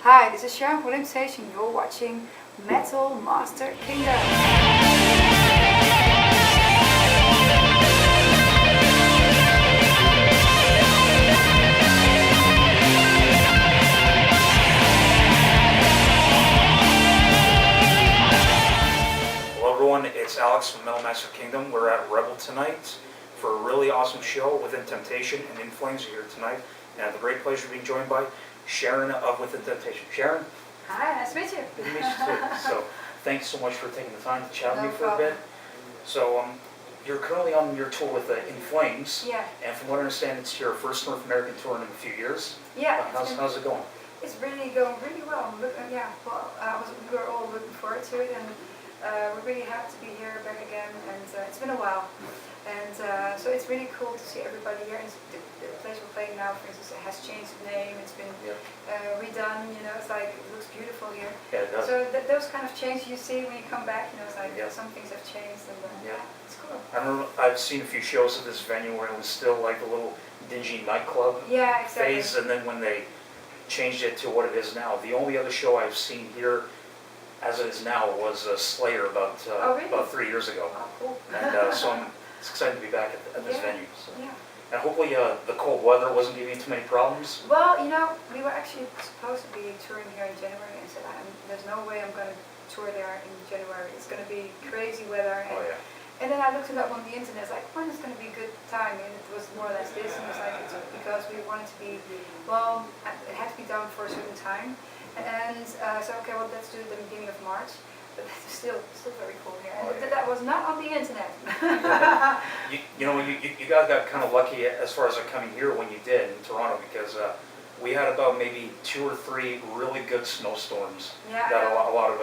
Hi, this is Sharon from Within Temptation. You're watching Metal Master Kingdom. Hello everyone, it's Alex from Metal Master Kingdom. We're at Rebel tonight for a really awesome show. Within Temptation and In Flames are here tonight. And I have the great pleasure of being joined by Sharon of Within Temptation. Sharon? Hi, nice to meet you. Good to meet you too. So thanks so much for taking the time to chat with No me for a bit. So you're currently on your tour with In Flames. Yeah. And from what I understand, it's your first North American tour in a few years. Yeah. How's it going? It's really going really well. We were all looking forward to it, and we're really happy to be here back again. And it's been a while, and so it's really cool to see everybody here. And the place we're playing now, for instance, it has changed its name. It's been redone. You know, it's like it looks beautiful here. Yeah, it does. So those kind of changes you see when you come back, you know, it's like some things have changed, and it's cool. I remember I've seen a few shows at this venue where it was still like a little dingy nightclub phase, and then when they changed it to what it is now. The only other show I've seen here as it is now was Slayer about 3 years ago. Oh, cool. And so it's excited to be back at this venue. So. Yeah. And hopefully the cold weather wasn't giving you too many problems. Well, you know, we were actually supposed to be touring here in January, and said, there's no way I'm going to tour there in January. It's going to be crazy weather. And, and then I looked it up on the internet, like, when is going to be a good time? And it was more or less this, and it was like, it's because we wanted to be, well, it had to be done for a certain time. And so, okay, well, let's do it at the beginning of March. But it's still very cool here. And that was not on the internet. you guys got kind of lucky as far as coming here when you did in Toronto, because we had about maybe 2 or 3 really good snowstorms. Yeah. That a lot of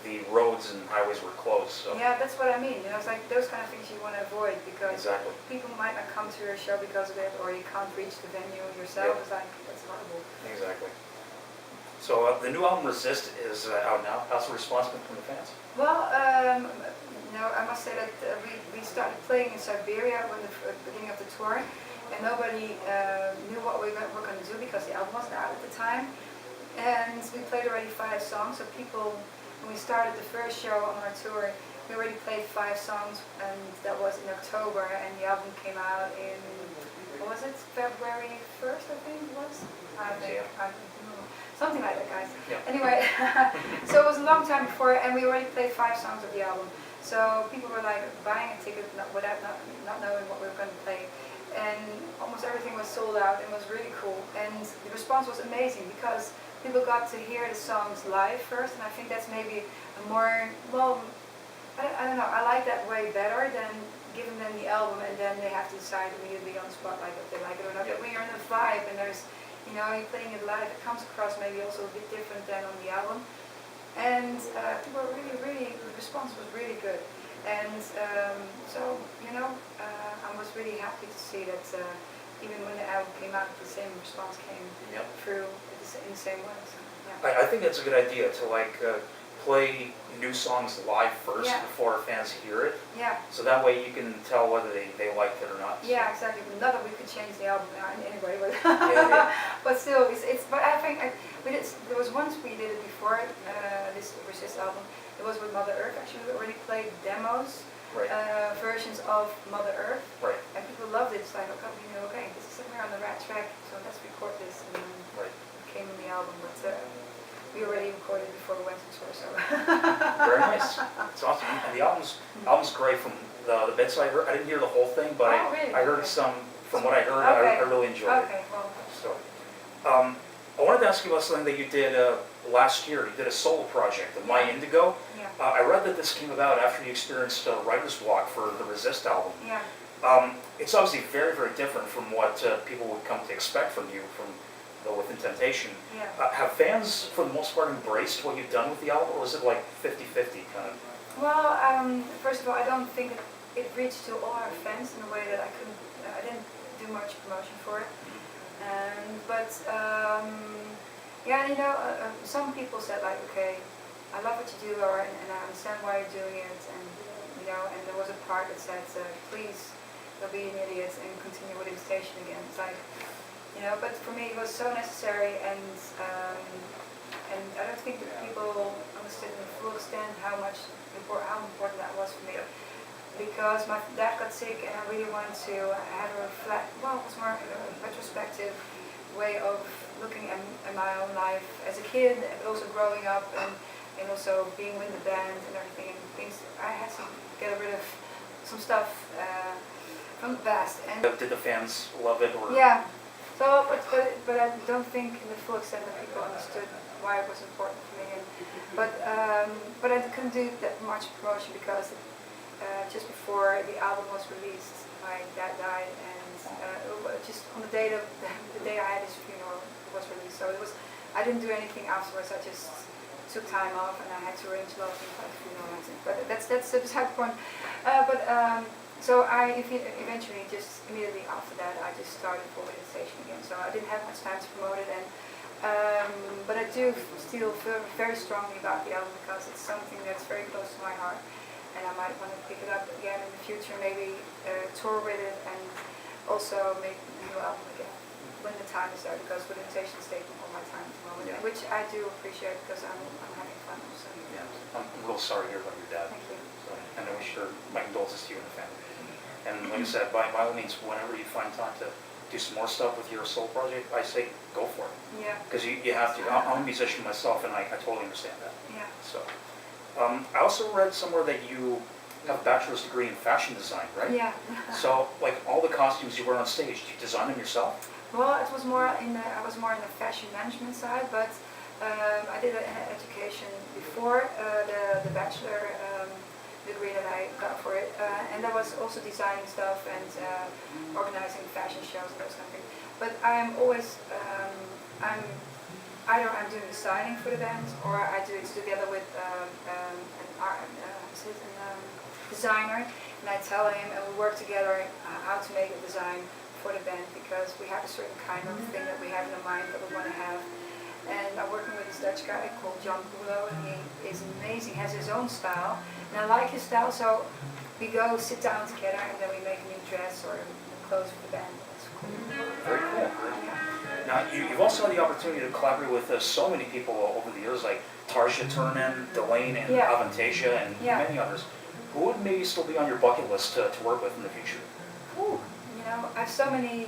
the roads and highways were closed. So. Yeah, that's what I mean. You know, it's like those kind of things you want to avoid, because people might not come to your show because of it, or you can't reach the venue yourself. It's like, that's horrible. Exactly. So the new album Resist is out now. How's the response been from the fans? Well, I must say that we started playing in Siberia when the beginning of the tour, and nobody knew what we were going to do because the album wasn't out at the time. And we played already 5 songs, so people, when we started the first show on our tour, we already played 5 songs, and that was in October, and the album came out in, what was it, February 1st, I think it was? I don't know. Something like that, guys. Yeah. Anyway, so it was a long time before, and we already played 5 songs of the album. So people were like buying a ticket without not knowing what we were going to play. And almost everything was sold out, and was really cool. And the response was amazing, because people got to hear the songs live first, and I think that's maybe a more, well, I don't know, I like that way better than giving them the album and then they have to decide immediately on the spot like if they like it or not. But when you're in a vibe and there's, you know, you're playing it live, it comes across maybe also a bit different than on the album. And people were really, the response was really good. And so, you know, I was really happy to see that even when the album came out, the same response came through in the same way. So, yeah. I think that's a good idea to like play new songs live first before fans hear it. Yeah. So that way you can tell whether they liked it or not. Yeah, exactly. Not that we could change the album anyway, but but still, it's. But I think there was once we did it before this Resist album. It was with Mother Earth. Actually, we already played demos, versions of Mother Earth, and people loved it. It's like, okay, this is somewhere on the right track, so let's record this, and then it came in the album. But we already recorded before we went to tour, so. Very nice. It's awesome. And the album's great from the bits I heard. I didn't hear the whole thing, but I heard some. From what I heard, I really enjoyed it. Okay, well. So, I wanted to ask you about something that you did last year. You did a solo project, the My Indigo. Yeah. I read that this came about after you experienced writer's block for the Resist album. Yeah. It's obviously very, very different from what people would come to expect from you from Within Temptation. Yeah. Have fans, for the most part, embraced what you've done with the album, or was it like 50-50 kind of? Well, first of all, I don't think it reached to all our fans in a way that I didn't do much promotion for it. Yeah, you know, some people said like, okay, I love what you do, and I understand why you're doing it, and you know, and there was a part that said, please don't be an idiot and continue with Temptation again. It's like, you know, but for me it was so necessary, and how important that was for me. Because my dad got sick and I really wanted to have a it was more a retrospective way of looking at my own life as a kid, but also growing up and also being with the band and everything and things. I had to get rid of some stuff from the past. And did the fans love it? Or? Yeah. So, but I don't think in the full extent that people understood why it was important for me. But I couldn't do that much promotion because just before the album was released, my dad died, and just on the day I had his funeral, it was released. So I didn't do anything afterwards. I just took time off, and I had to arrange a lot of things like the funeral and things. But that's beside the point. So I eventually just immediately after that I just started for Within Temptation again. So I didn't have much time to promote it, but I do still feel very strongly about the album because it's something that's very close to my heart, and I might want to pick it up again in the future, maybe tour with it, and also make a new album again when the time is there. Because Within Temptation is taking all my time at the moment, which I do appreciate because I'm having fun also. Yeah, I'm real sorry to hear about your dad. Thank you. So, and I wish my condolences to you and the family. And like I said, by all means, whenever you find time to do some more stuff with your soul project, I say go for it. Yeah. Because you have to. I'm a musician myself, and I totally understand that. Yeah. So, I also read somewhere that you have a bachelor's degree in fashion design, right? Yeah. So, like all the costumes you wear on stage, do you design them yourself? Well, I was more in the fashion management side, but I did an education before the bachelor degree that I got for it, and that was also designing stuff and organizing fashion shows and those kind of things. But I'm always either I'm doing designing for the band, or I do it together with an designer, and I tell him, and we work together how to make a design for the band, because we have a certain kind of thing that we have in our mind that we want to have. And I'm working with this Dutch guy called John Bulo, and he is amazing, has his own style, and I like his style, so we go sit down together and then we make a new dress or clothes for the band. That's cool. Very cool. Yeah. Now, you've also had the opportunity to collaborate with so many people over the years, like Tarja Turunen, Delane, and Avantasia, and many others. Who would maybe still be on your bucket list to work with in the future? Ooh, I have so many.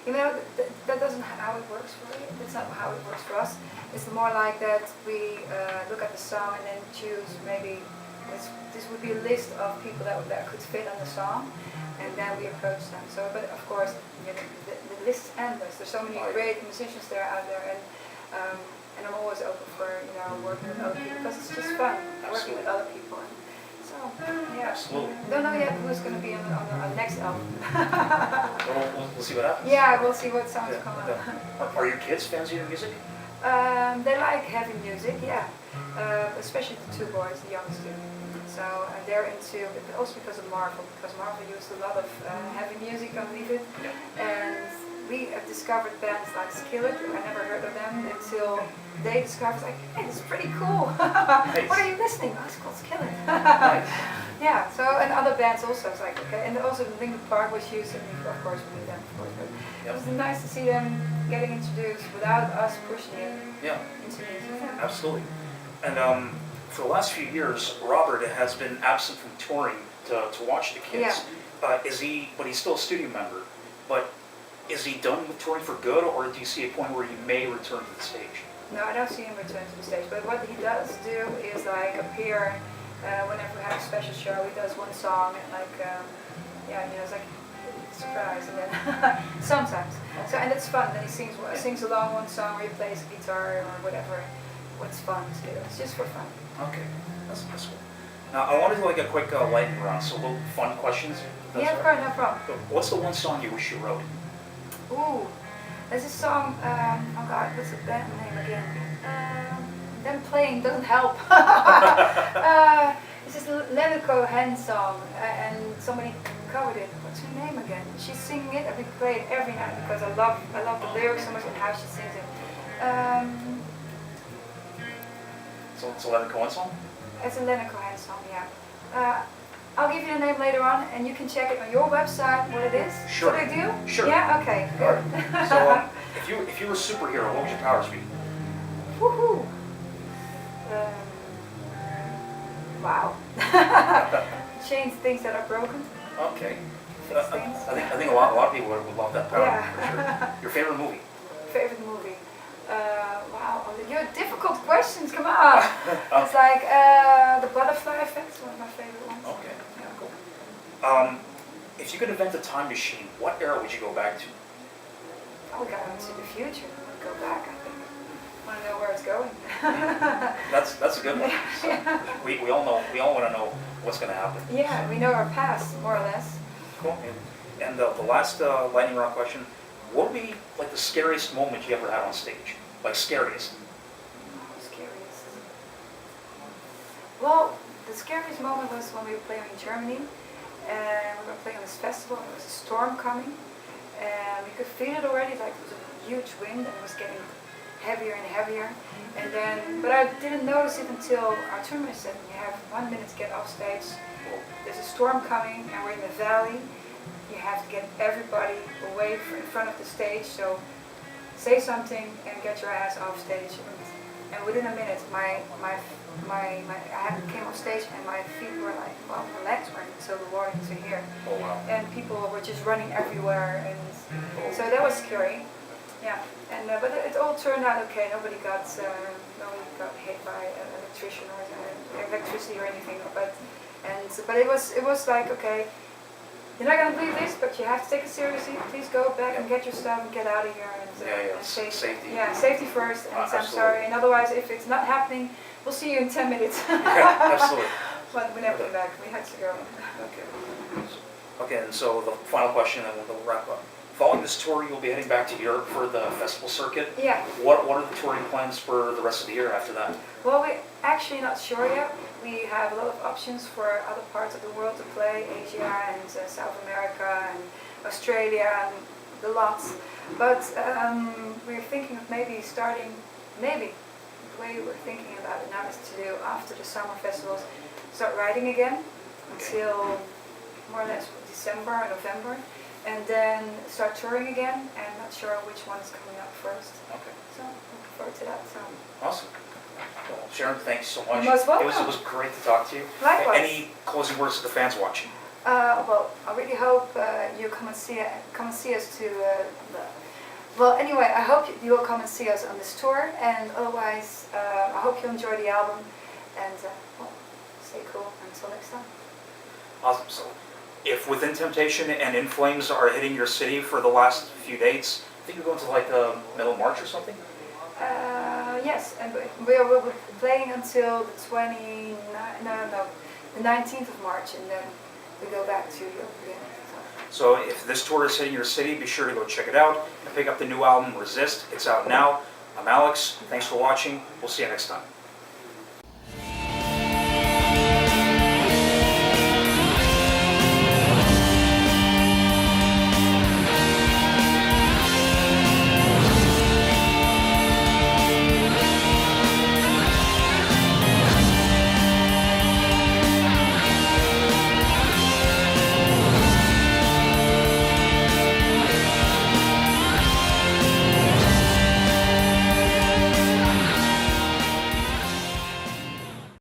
That doesn't how it works for me. That's not how it works for us. It's more like that we look at the song and then choose maybe this would be a list of people that could fit on the song, and then we approach them. So, but of course, the list is endless. There's so many great musicians there out there, and I'm always open for working with other people because it's just fun working with other people. So, yeah. Absolutely. Don't know yet who's going to be on the next album. We'll see what happens. Yeah, we'll see what songs come out. Are your kids fans of your music? They like heavy music, yeah. Especially the two boys, the youngest two. So they're into, but also because of Marvel, because Marvel used a lot of heavy music underneath it. And we have discovered bands like Skillet. I never heard of them until they discovered, like, hey, this is pretty cool. Nice. What are you listening? Oh, it's called Skillet. Nice. Yeah, so, and other bands also, it's like, okay. And also Linkin Park was used, and of course we knew them, of course. But it was nice to see them getting introduced without us pushing it into music. Yeah. Absolutely. And for the last few years, Robert has been absent from touring to watch the kids. Yeah. But he's still a studio member, but is he done with touring for good, or do you see a point where he may return to the stage? No, I don't see him return to the stage, but what he does do is like appear whenever we have a special show. He does one song and like, it's like a surprise, and then sometimes. So, and it's fun. Then he sings along one song, or he plays guitar or whatever. What's fun to do? It's just for fun. Okay, that's cool. Now I want to do like a quick lightning round, so little fun questions. Yeah, of course, no problem. What's the one song you wish you wrote? Ooh, there's a song, oh God, what's the band name again? Them playing doesn't help. It's this Leonard Cohen song, and somebody covered it. What's her name again? She's singing it, and we play it every night because I love the lyrics so much and how she sings it. So it's a Leonard Cohen song? It's a Leonard Cohen song, yeah. I'll give you the name later on, and you can check it on your website what it is. Sure. What I do? Sure. Yeah. Okay. Good. Right. So, if you were a superhero, what would your powers be? Woohoo! change things that are broken. Okay. Fix things. I think a lot of people would love that power. Yeah. For sure. Your favorite movie? Favorite movie? Wow, you're difficult questions. Come on. It's like the Butterfly Effect, one of my favorite ones. Okay. Yeah, cool. If you could invent a time machine, what era would you go back to? Oh, we got into the future. We'll go back, I think. I want to know where it's going. That's a good one. So we all know. We all want to know what's going to happen. Yeah, we know our past more or less. Cool. And the last lightning round question: what would be like the scariest moment you ever had on stage? Like scariest? Scariest. Well, the scariest moment was when we were playing in Germany, and we were playing on this festival. And there was a storm coming, and we could feel it already. Like it was a huge wind, and it was getting heavier and heavier. And then, but I didn't notice it until our tourman said, "You have 1 minute to get off stage. There's a storm coming, and we're in the valley. You have to get everybody away in front of the stage. So say something and get your ass off stage." And within a minute, I came off stage and my feet were like, well, my legs weren't until the water to here. Oh wow. And people were just running everywhere, and so that was scary. Yeah, and but it all turned out okay. Nobody got hit by electricity or anything. But it was like, okay, you're not gonna believe this, but you have to take it seriously. Please go back and get your stuff and get out of here. And safety. Yeah, safety first. And I'm Absolutely. sorry. And otherwise, if it's not happening, we'll see you in 10 minutes. Yeah, absolutely. But we never came back. We had to go. Okay. Okay, and so the final question, and we'll wrap up. Following this tour, you'll be heading back to Europe for the festival circuit. Yeah. What are the touring plans for the rest of the year after that? Well, we're actually not sure yet. We have a lot of options for other parts of the world to play, Asia and South America and Australia and the lots. But we're thinking of maybe starting, the way we're thinking about it now is to do after the summer festivals, start riding again until more or less December or November. And then start touring again, and not sure which one is coming up first. Okay. So looking forward to that. So. Awesome. Well, Sharon, thanks so much. You're most welcome. It was great to talk to you. Likewise. Any closing words to the fans watching? Well, I really hope you come and see us to. Well, anyway, I hope you will come and see us on this tour, and otherwise, I hope you enjoy the album, and well, stay cool until next time. Awesome. So, if Within Temptation and In Flames are hitting your city for the last few dates, I think you're going to like the middle of March or something? Yes, and we'll be playing until the 19th of March, and then we go back to Europe again. So if this tour is hitting your city, be sure to go check it out and pick up the new album, Resist. It's out now. I'm Alex. Thanks for watching. We'll see you next time.